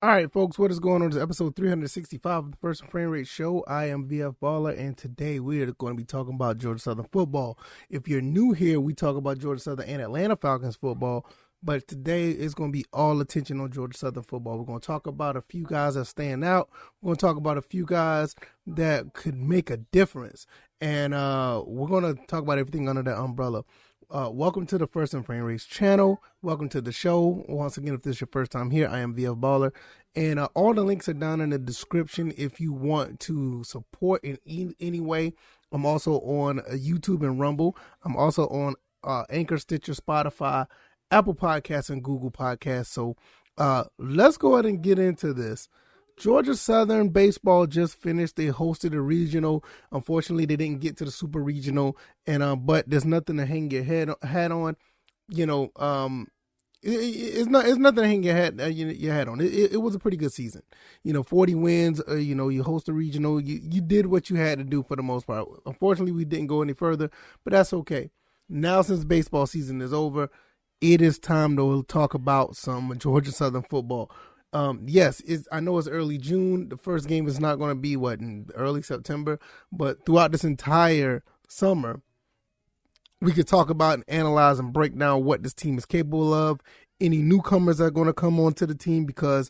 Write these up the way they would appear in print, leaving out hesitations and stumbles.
All right, folks, what is going on? This is episode 365 of the First and Frame Rate Show. I am VF Baller, and today we are going to be talking about Georgia Southern football. If you're new here, we talk about Georgia Southern and Atlanta Falcons football, but today is going to be all attention on Georgia Southern football. We're going to talk about a few guys that stand out. We're going to talk about a few guys that could make a difference, and we're going to talk about everything under that umbrella. Welcome to the First and Frame Race channel. Welcome to the show. Once again, if this is your first time here, I am VF Baller. And all the links are down in the description if you want to support in any way. I'm also on YouTube and Rumble. I'm also on Anchor, Stitcher, Spotify, Apple Podcasts, and Google Podcasts. So let's go ahead and get into this. Georgia Southern baseball just finished. They hosted a regional. Unfortunately, they didn't get to the super regional, and but there's nothing to hang your hat on. You know, it's nothing to hang your hat on. It was a pretty good season. 40 wins. You host a regional. You did what you had to do for the most part. Unfortunately, we didn't go any further, but that's okay. Now, since baseball season is over, it is time to talk about some Georgia Southern football. Yes, I know it's early June. The first game is not going to be in early September, but throughout this entire summer, we could talk about and analyze and break down what this team is capable of. Any newcomers that are going to come onto the team because,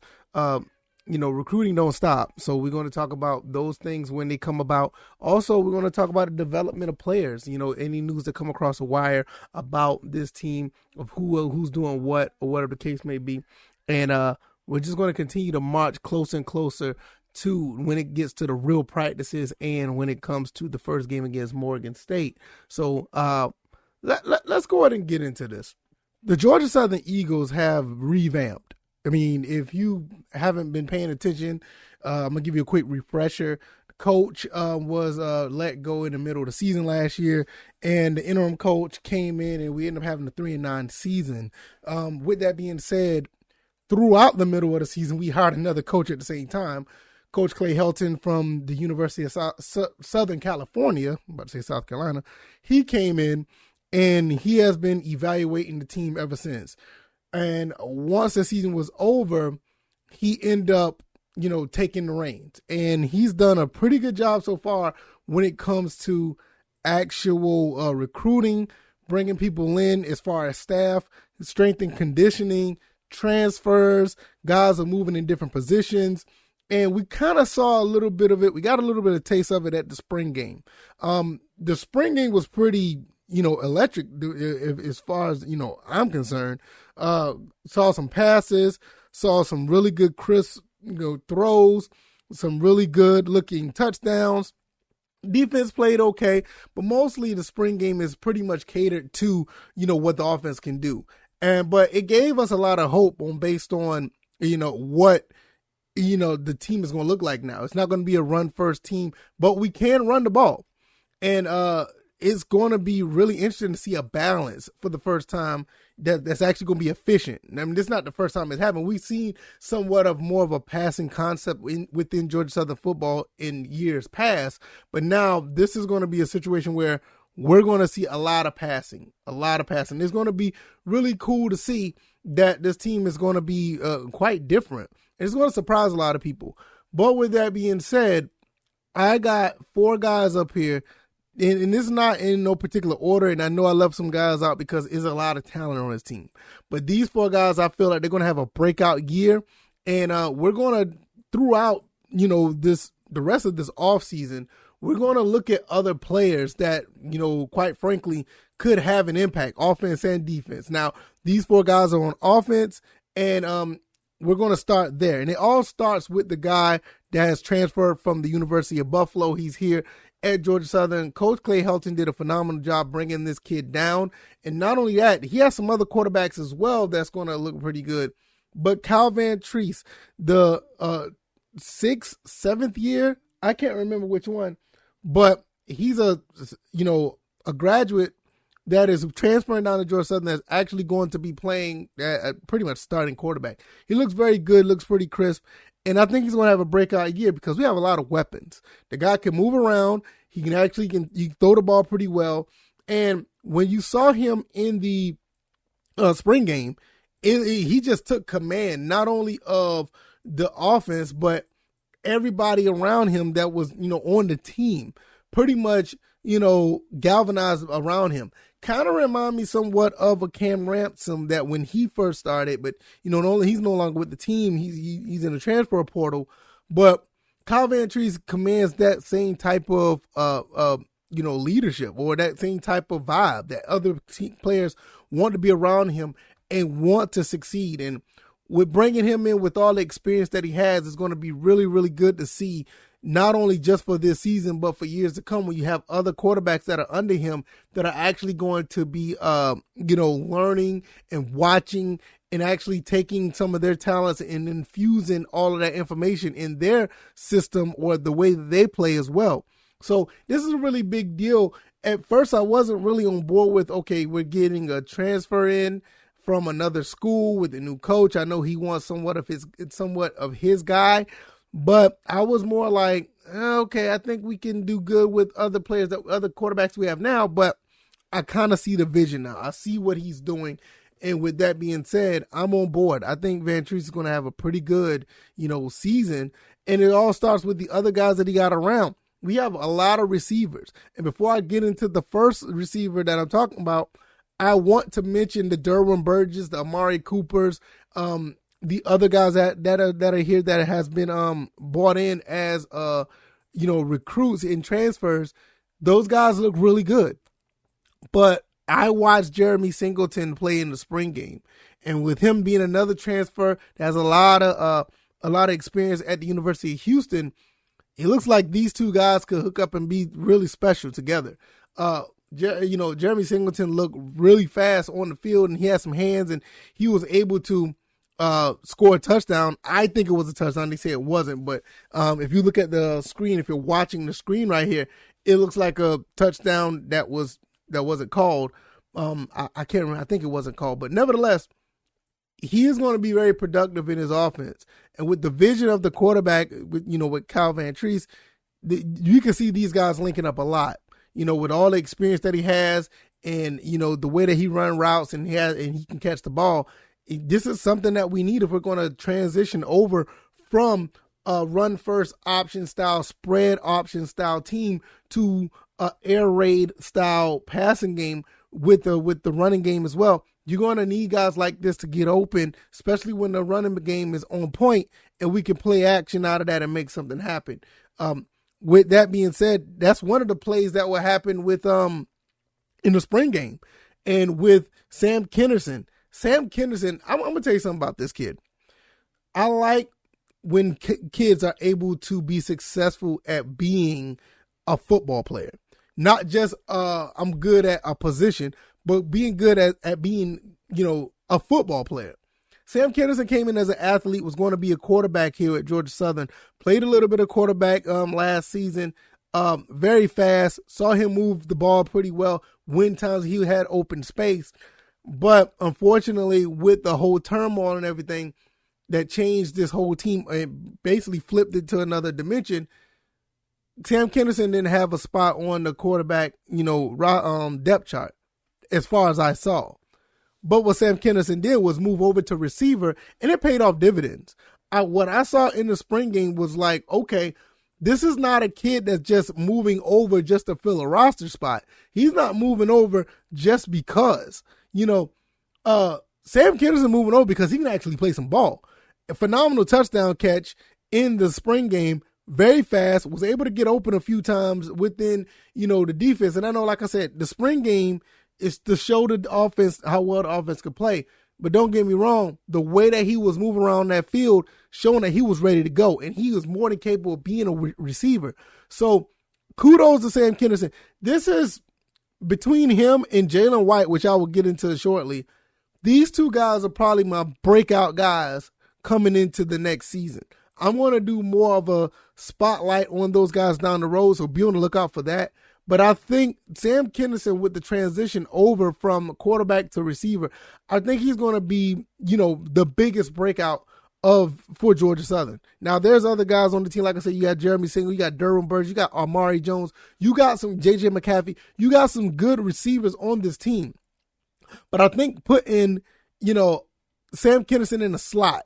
recruiting don't stop. So we're going to talk about those things when they come about. Also, we're going to talk about the development of players. Any news that come across the wire about this team of who's doing what or whatever the case may be, and we're just going to continue to march closer and closer to when it gets to the real practices and when it comes to the first game against Morgan State. So let's go ahead and get into this. The Georgia Southern Eagles have revamped. I mean, if you haven't been paying attention, I'm going to give you a quick refresher. The coach was let go in the middle of the season last year, and the interim coach came in, and we ended up having a 3-9 season. With that being said, throughout the middle of the season, we hired another coach at the same time, Coach Clay Helton from the University of Southern California, I'm about to say South Carolina. He came in, and he has been evaluating the team ever since. And once the season was over, he ended up, taking the reins. And he's done a pretty good job so far when it comes to actual recruiting, bringing people in as far as staff, strength and conditioning, transfers, guys are moving in different positions, and we kind of saw a little bit of it. We got a little bit of taste of it at the spring game. The spring game was pretty, electric as far as, I'm concerned. Saw some passes, saw some really good crisp, throws, some really good looking touchdowns. Defense played okay, but mostly the spring game is pretty much catered to, what the offense can do. But it gave us a lot of hope based on, what, the team is going to look like now. It's not going to be a run first team, but we can run the ball. And it's going to be really interesting to see a balance for the first time that's actually going to be efficient. I mean, this is not the first time it's happened. We've seen somewhat of more of a passing concept within Georgia Southern football in years past, but now this is going to be a situation where we're going to see a lot of passing. It's going to be really cool to see that this team is going to be quite different. It's going to surprise a lot of people. But with that being said, I got 4 guys up here, and this is not in no particular order, and I know I left some guys out because there's a lot of talent on this team. But these 4 guys, I feel like they're going to have a breakout year, and we're going to, throughout, the rest of this offseason, we're going to look at other players that, quite frankly, could have an impact, offense and defense. Now, these 4 guys are on offense, and we're going to start there. And it all starts with the guy that has transferred from the University of Buffalo. He's here at Georgia Southern. Coach Clay Helton did a phenomenal job bringing this kid down. And not only that, he has some other quarterbacks as well that's going to look pretty good. But Cal Van Treese, the 6th, 7th year, I can't remember which one, but he's a graduate that is transferring down to Georgia Southern that's actually going to be playing at pretty much starting quarterback. He looks very good, looks pretty crisp, and I think he's going to have a breakout year because we have a lot of weapons. The guy can move around. He can throw the ball pretty well. And when you saw him in the spring game, he just took command not only of the offense, but everybody around him that was, on the team pretty much, galvanized around him. Kind of remind me somewhat of a Cam Ransom that when he first started, but, he's no longer with the team. He's in the transfer portal, but Kyle Vantrease commands that same type of, leadership, or that same type of vibe that other players want to be around him and want to succeed. And with bringing him in with all the experience that he has, it's going to be really, really good to see, not only just for this season, but for years to come, when you have other quarterbacks that are under him that are actually going to be, learning and watching and actually taking some of their talents and infusing all of that information in their system or the way that they play as well. So this is a really big deal. At first, I wasn't really on board with, okay, we're getting a transfer in from another school with a new coach. I know he wants somewhat of his guy, but I was more like, okay, I think we can do good with other players, other quarterbacks we have now, but I kind of see the vision now. I see what he's doing. And with that being said, I'm on board. I think Vantrease is going to have a pretty good, season. And it all starts with the other guys that he got around. We have a lot of receivers. And before I get into the first receiver that I'm talking about, I want to mention the Derwin Burgess, the Amari Coopers, the other guys that are here that has been brought in as recruits and transfers. Those guys look really good. But I watched Jeremy Singleton play in the spring game, and with him being another transfer that has a lot of experience at the University of Houston, it looks like these two guys could hook up and be really special together. Jeremy Singleton looked really fast on the field, and he had some hands, and he was able to score a touchdown. I think it was a touchdown. They say it wasn't, but if you look at the screen, if you're watching the screen right here, it looks like a touchdown that wasn't called. I can't remember. I think it wasn't called, but nevertheless, he is going to be very productive in his offense. And with the vision of the quarterback, with Kyle Vantrease, you can see these guys linking up a lot. With all the experience that he has, and the way that he run routes and he can catch the ball. This is something that we need if we're going to transition over from a run first option style, spread option style team to a air raid style passing game with the running game as well. You're going to need guys like this to get open, especially when the running game is on point and we can play action out of that and make something happen. With that being said, that's one of the plays that will happen with in the spring game. And with Sam Kinnerson, I'm going to tell you something about this kid. I like when kids are able to be successful at being a football player. Not just I'm good at a position, but being good at being, a football player. Sam Kinnerson came in as an athlete, was going to be a quarterback here at Georgia Southern, played a little bit of quarterback last season, very fast, saw him move the ball pretty well when times he had open space. But unfortunately, with the whole turmoil and everything that changed this whole team and basically flipped it to another dimension, Sam Kinnerson didn't have a spot on the quarterback, depth chart as far as I saw. But what Sam Kinnerson did was move over to receiver, and it paid off dividends. What I saw in the spring game was like, okay, this is not a kid that's just moving over just to fill a roster spot. He's not moving over just because. Sam Kinnerson moving over because he can actually play some ball. A phenomenal touchdown catch in the spring game. Very fast, was able to get open a few times within, the defense. And I know, like I said, the spring game is to show the offense how well the offense could play. But don't get me wrong, the way that he was moving around that field, showing that he was ready to go. And he was more than capable of being a receiver. So kudos to Sam Kinnerson. This is between him and Jalen White, which I will get into shortly. These two guys are probably my breakout guys coming into the next season. I'm going to do more of a spotlight on those guys down the road, so be on the lookout for that. But I think Sam Kinnerson, with the transition over from quarterback to receiver, I think he's going to be, the biggest breakout for Georgia Southern. Now, there's other guys on the team. Like I said, you got Jeremy Single, you got Derwin Burgess, you got Amari Jones, you got some J.J. McCaffrey, you got some good receivers on this team. But I think putting, Sam Kinnerson in the slot,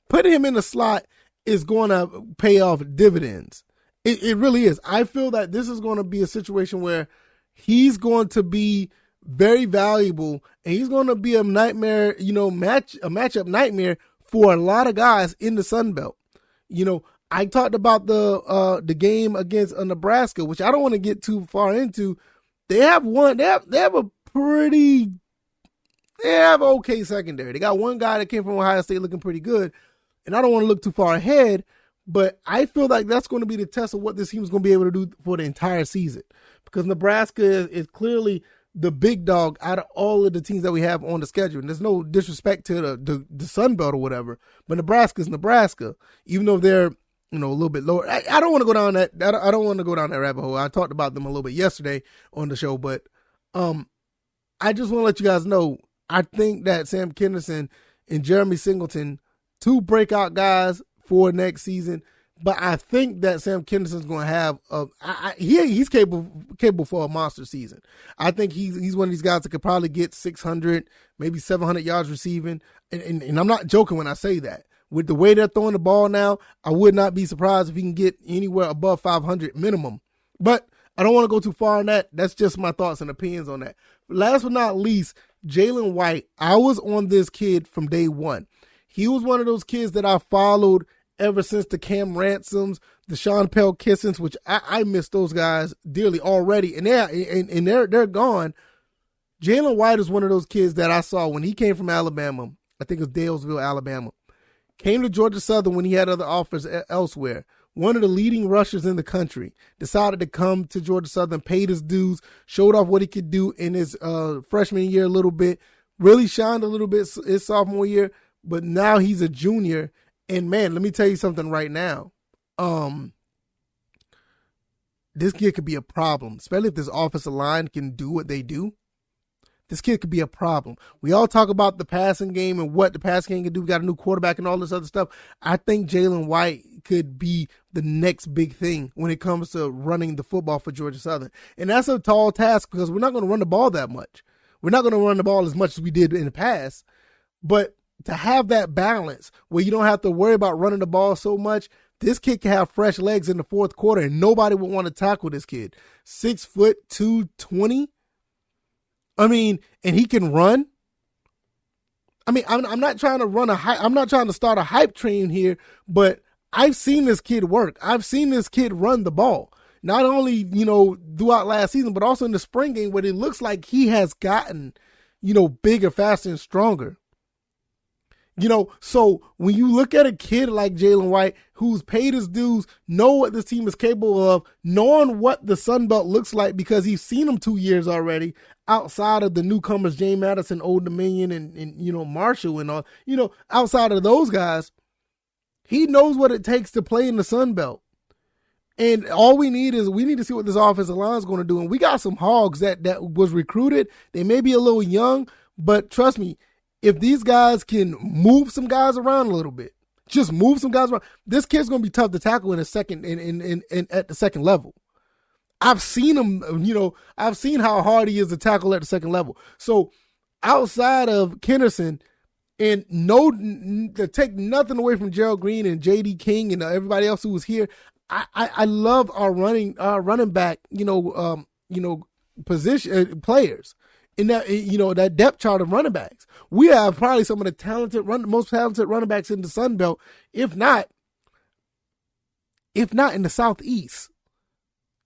putting him in the slot is going to pay off dividends. It really is. I feel that this is going to be a situation where he's going to be very valuable, and he's going to be a nightmare, matchup nightmare for a lot of guys in the Sun Belt. I talked about the game against Nebraska, which I don't want to get too far into. They have an okay secondary. They got one guy that came from Ohio State looking pretty good, and I don't want to look too far ahead, but I feel like that's going to be the test of what this team is going to be able to do for the entire season, because Nebraska is clearly the big dog out of all of the teams that we have on the schedule. And there's no disrespect to the Sun Belt or whatever, but Nebraska's Nebraska, even though they're a little bit lower. I don't want to go down that. I don't want to go down that rabbit hole. I talked about them a little bit yesterday on the show, but I just want to let you guys know, I think that Sam Kinison and Jeremy Singleton, two breakout guys for next season. But I think that Sam Kinison's going to have he's capable for a monster season. I think he's one of these guys that could probably get 600, maybe 700 yards receiving. And I'm not joking when I say that. With the way they're throwing the ball now, I would not be surprised if he can get anywhere above 500 minimum. But I don't want to go too far on that. That's just my thoughts and opinions on that. Last but not least, Jalen White. I was on this kid from day one. He was one of those kids that I followed ever since the Cam Ransoms, the Sean Pell Kissins, which I miss those guys dearly already, and they're gone. Jalen White is one of those kids that I saw when he came from Alabama. I think it was Dalesville, Alabama. Came to Georgia Southern when he had other offers elsewhere. One of the leading rushers in the country. Decided to come to Georgia Southern, paid his dues, showed off what he could do in his freshman year a little bit. Really shined a little bit his sophomore year, but now he's a junior. And man, let me tell you something right now. This kid could be a problem, especially if this offensive line can do what they do. This kid could be a problem. We all talk about the passing game and what the passing game can do. We got a new quarterback and all this other stuff. I think Jalen White could be the next big thing when it comes to running the football for Georgia Southern. And that's a tall task because we're not going to run the ball that much. We're not going to run the ball as much as we did in the past. But to have that balance where you don't have to worry about running the ball so much, this kid can have fresh legs in the fourth quarter and nobody would want to tackle this kid. 6'2", 220. I mean, and he can run. I mean, I'm not trying to I'm not trying to start a hype train here, but I've seen this kid work. I've seen this kid run the ball. Not only, throughout last season, but also in the spring game where it looks like he has gotten, bigger, faster, and stronger. So when you look at a kid like Jalen White, who's paid his dues, know what this team is capable of, knowing what the Sun Belt looks like because he's seen them 2 years already, outside of the newcomers, James Madison, Old Dominion, and Marshall and all, outside of those guys, he knows what it takes to play in the Sun Belt. And all we need to see what this offensive line is going to do. And we got some hogs that was recruited. They may be a little young, but trust me, if these guys can move some guys around a little bit, just move some guys around, this kid's going to be tough to tackle in a second in at the second level. I've seen him, I've seen how hard he is to tackle at the second level. So outside of Kinison, and to take nothing away from Gerald Green and J.D. King and everybody else who was here, I love our running back, position players. In that, that depth chart of running backs, we have probably some of the most talented running backs in the Sun Belt, if not in the Southeast.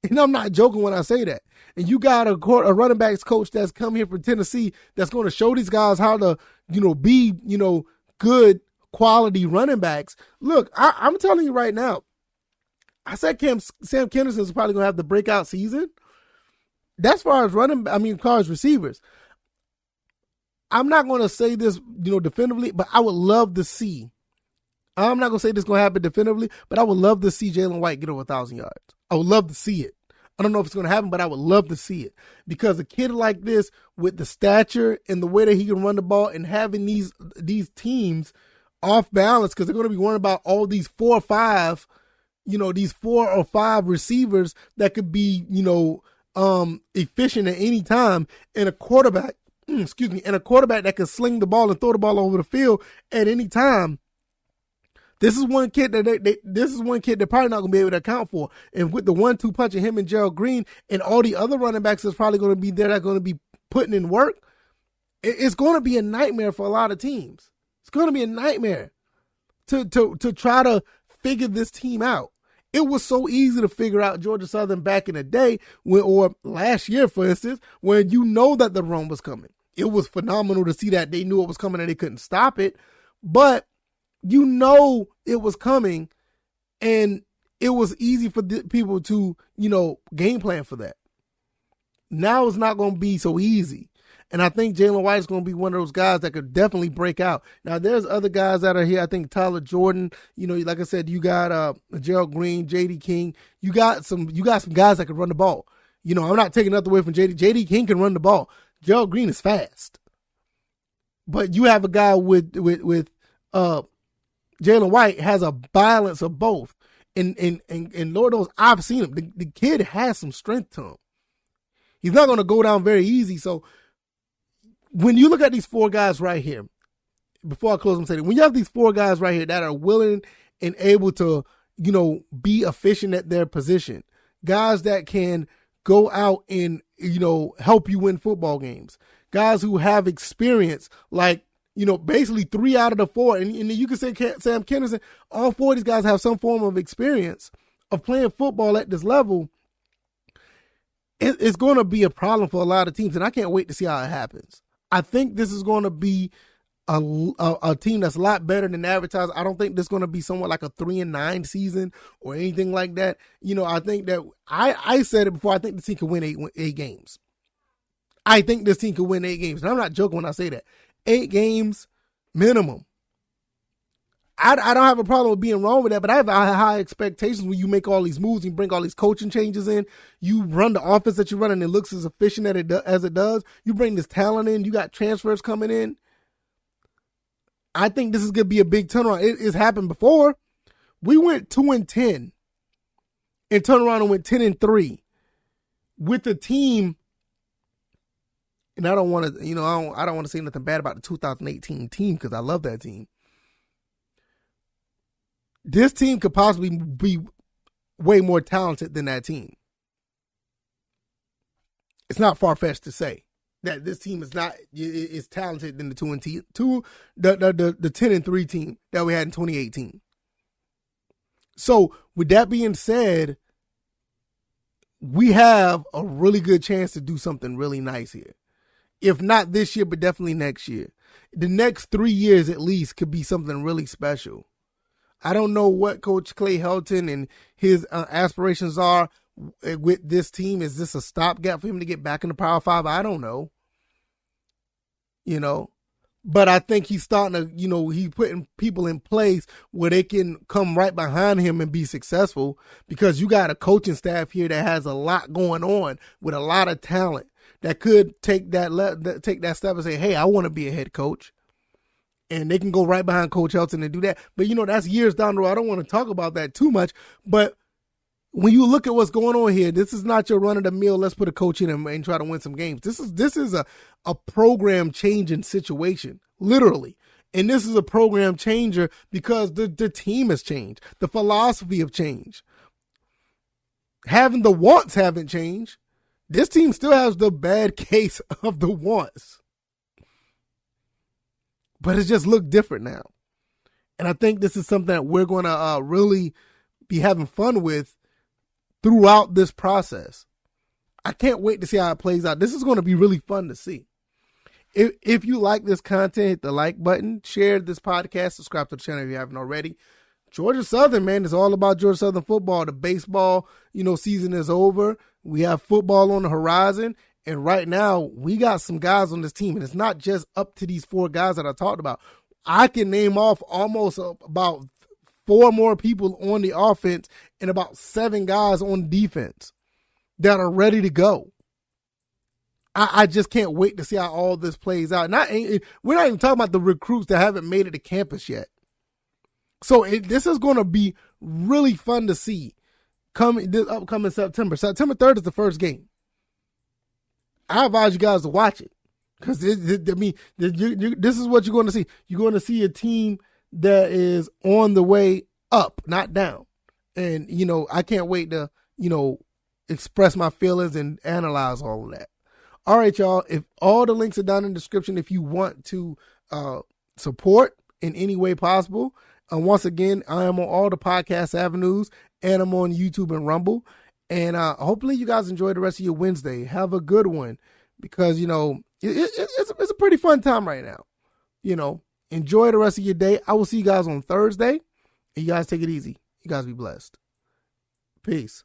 And I'm not joking when I say that. And you got a running backs coach that's come here from Tennessee that's going to show these guys how to, be, good quality running backs. Look, I'm telling you right now, I said Sam Kinison is probably going to have the breakout season. That's far as as receivers. I'm not going to say this, definitively, but I would love to see. I'm not going to say this is going to happen definitively, but I would love to see Jalen White get over 1,000 yards. I would love to see it. I don't know if it's going to happen, but I would love to see it because a kid like this with the stature and the way that he can run the ball and having these teams off balance because they're going to be worrying about all these 4 or 5, these 4 or 5 receivers that could be, efficient at any time, and a quarterback that can sling the ball and throw the ball over the field at any time. This is one kid that this is one kid they're probably not going to be able to account for. And with the 1-2 punch of him and Gerald Green and all the other running backs that's probably going to be there, that are going to be putting in work, it's going to be a nightmare for a lot of teams. It's going to be a nightmare to try to figure this team out. It was so easy to figure out Georgia Southern back in the day, or last year, for instance, when you know that the run was coming. It was phenomenal to see that they knew it was coming and they couldn't stop it. But you know it was coming, and it was easy for people to, game plan for that. Now it's not going to be so easy. And I think Jalen White is going to be one of those guys that could definitely break out. Now, there's other guys that are here. I think Tyler Jordan, like I said, you got Gerald Green, J.D. King. You got some guys that can run the ball. I'm not taking nothing away from J.D. J.D. King can run the ball. Gerald Green is fast. But you have a guy with Jalen White has a balance of both. And Lord knows, I've seen him. The kid has some strength to him. He's not going to go down very easy. So, when you look at these four guys right here, before I close, I'm saying, when you have these four guys right here that are willing and able to, be efficient at their position, guys that can go out and, help you win football games, guys who have experience, like, basically 3 out of the 4, and you can say Sam Kennerson, all 4 of these guys have some form of experience of playing football at this level. It's going to be a problem for a lot of teams, and I can't wait to see how it happens. I think this is going to be a team that's a lot better than advertised. I don't think this is going to be somewhat like a 3-9 season or anything like that. I think that I said it before. I think this team can win 8 games. I think this team can win 8 games. And I'm not joking when I say that. 8 games minimum. I don't have a problem with being wrong with that, but I have high expectations when you make all these moves, you bring all these coaching changes in, you run the offense that you run and it looks as efficient as it does. You bring this talent in, you got transfers coming in. I think this is going to be a big turnaround. It's happened before. We went 2-10 and turned around and went 10-3 with the team. And I don't want to, I don't want to say nothing bad about the 2018 team because I love that team. This team could possibly be way more talented than that team. It's not far-fetched to say that this team is talented than the 10-3 team that we had in 2018. So with that being said, we have a really good chance to do something really nice here. If not this year, but definitely next year. The next 3 years at least could be something really special. I don't know what Coach Clay Helton and his aspirations are with this team. Is this a stopgap for him to get back in the Power 5? I don't know. But I think he's starting to, he's putting people in place where they can come right behind him and be successful because you got a coaching staff here that has a lot going on with a lot of talent that could take that step and say, hey, I want to be a head coach. And they can go right behind Coach Helton and do that. But, that's years down the road. I don't want to talk about that too much. But when you look at what's going on here, this is not your run-of-the-mill, let's put a coach in and try to win some games. This is a program-changing situation, literally. And this is a program changer because the team has changed. The philosophy have changed. Having the wants haven't changed. This team still has the bad case of the wants. But it just looked different now. And I think this is something that we're going to really be having fun with throughout this process. I can't wait to see how it plays out. This is going to be really fun to see. If you like this content, hit the like button, share this podcast, subscribe to the channel if you haven't already. Georgia Southern, man, it's all about Georgia Southern football. The baseball, season is over. We have football on the horizon. And right now, we got some guys on this team, and it's not just up to these 4 guys that I talked about. I can name off almost about 4 more people on the offense and about 7 guys on defense that are ready to go. I just can't wait to see how all this plays out. We're not even talking about the recruits that haven't made it to campus yet. So this is going to be really fun to see this upcoming September. September 3rd is the first game. I advise you guys to watch it because this is what you're going to see. You're going to see a team that is on the way up, not down. And, I can't wait to, express my feelings and analyze all of that. All right, y'all. If all the links are down in the description, if you want to support in any way possible. Once again, I am on all the podcast avenues, and I'm on YouTube and Rumble. And hopefully you guys enjoy the rest of your Wednesday. Have a good one, because, it's a pretty fun time right now. Enjoy the rest of your day. I will see you guys on Thursday. And you guys take it easy. You guys be blessed. Peace.